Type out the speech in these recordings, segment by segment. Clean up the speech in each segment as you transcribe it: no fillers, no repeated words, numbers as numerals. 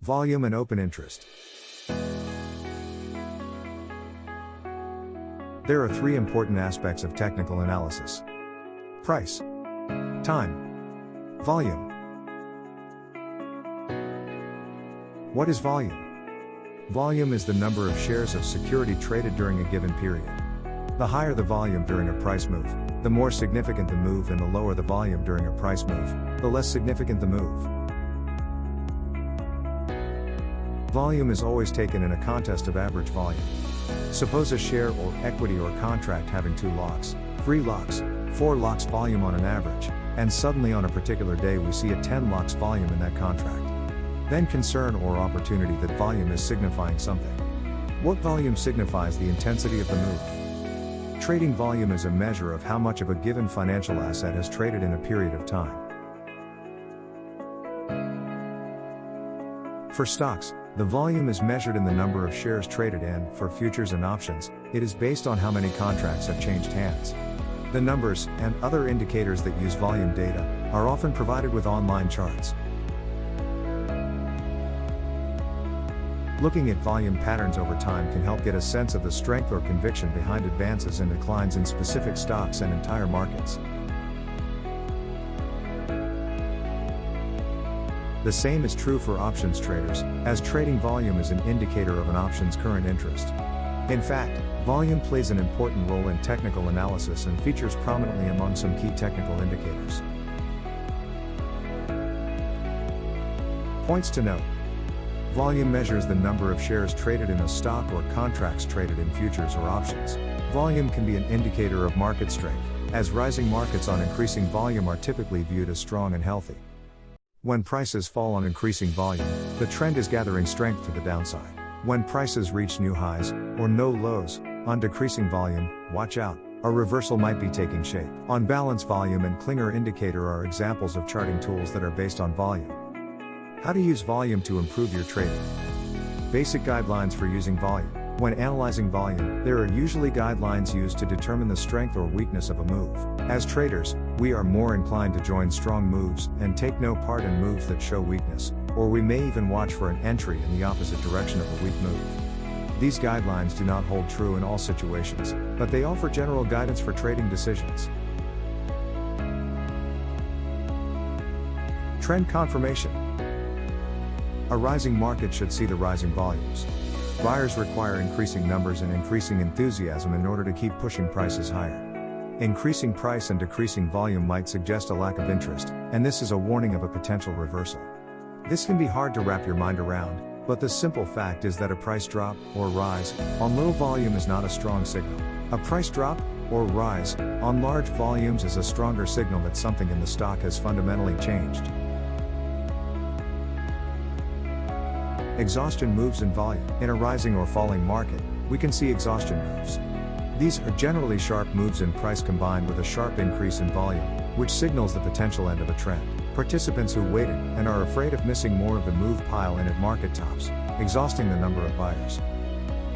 Volume and open interest. There are three important aspects of technical analysis: price, time, volume. What is volume? Volume is the number of shares of security traded during a given period. The higher the volume during a price move, the more significant the move, and the lower the volume during a price move, the less significant the move. Volume is always taken in a contest of average volume. Suppose a share or equity or contract having 2 locks, 3 locks, 4 locks volume on an average, and suddenly on a particular day we see a 10 locks volume in that contract. Then concern or opportunity that volume is signifying something. What volume signifies the intensity of the move? Trading volume is a measure of how much of a given financial asset has traded in a period of time. For stocks, the volume is measured in the number of shares traded, and, for futures and options, it is based on how many contracts have changed hands. The numbers, and other indicators that use volume data, are often provided with online charts. Looking at volume patterns over time can help get a sense of the strength or conviction behind advances and declines in specific stocks and entire markets. The same is true for options traders, as trading volume is an indicator of an option's current interest. In fact, volume plays an important role in technical analysis and features prominently among some key technical indicators. Points to note. Volume measures the number of shares traded in a stock or contracts traded in futures or options. Volume can be an indicator of market strength, as rising markets on increasing volume are typically viewed as strong and healthy. When prices fall on increasing volume, the trend is gathering strength to the downside. When prices reach new highs, or no lows, on decreasing volume, watch out, a reversal might be taking shape. On balance, volume and Klinger indicator are examples of charting tools that are based on volume. How to use volume to improve your trading. Basic guidelines for using volume. When analyzing volume, there are usually guidelines used to determine the strength or weakness of a move. As traders, we are more inclined to join strong moves and take no part in moves that show weakness, or we may even watch for an entry in the opposite direction of a weak move. These guidelines do not hold true in all situations, but they offer general guidance for trading decisions. Trend confirmation. A rising market should see the rising volumes. Buyers require increasing numbers and increasing enthusiasm in order to keep pushing prices higher. Increasing price and decreasing volume might suggest a lack of interest, and this is a warning of a potential reversal. This can be hard to wrap your mind around, but the simple fact is that a price drop, or rise, on low volume is not a strong signal. A price drop, or rise, on large volumes is a stronger signal that something in the stock has fundamentally changed. Exhaustion moves in volume. In a rising or falling market, we can see exhaustion moves. These are generally sharp moves in price combined with a sharp increase in volume, which signals the potential end of a trend. Participants who waited and are afraid of missing more of the move pile in at market tops, exhausting the number of buyers.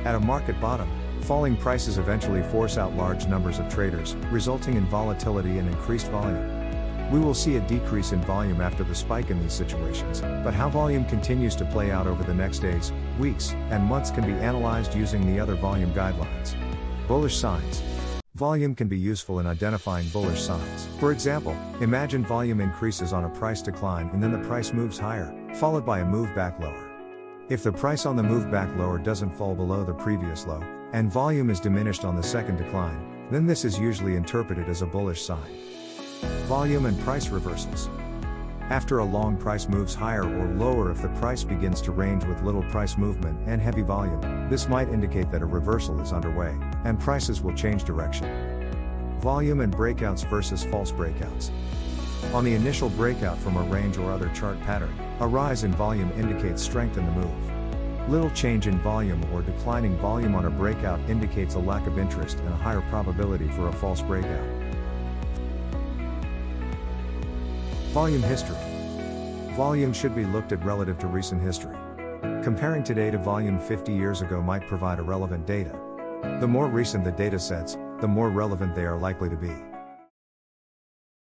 At a market bottom, falling prices eventually force out large numbers of traders, resulting in volatility and increased volume. We will see a decrease in volume after the spike in these situations, but how volume continues to play out over the next days, weeks, and months can be analyzed using the other volume guidelines. Bullish signs. Volume can be useful in identifying bullish signs. For example, imagine volume increases on a price decline and then the price moves higher, followed by a move back lower. If the price on the move back lower doesn't fall below the previous low, and volume is diminished on the second decline, then this is usually interpreted as a bullish sign. Volume and price reversals. After a long price moves higher or lower, if the price begins to range with little price movement and heavy volume, this might indicate that a reversal is underway, and prices will change direction. Volume and breakouts versus false breakouts. On the initial breakout from a range or other chart pattern, a rise in volume indicates strength in the move. Little change in volume or declining volume on a breakout indicates a lack of interest and a higher probability for a false breakout. Volume history. Volume should be looked at relative to recent history. Comparing today to volume 50 years ago might provide irrelevant data. The more recent the data sets, the more relevant they are likely to be.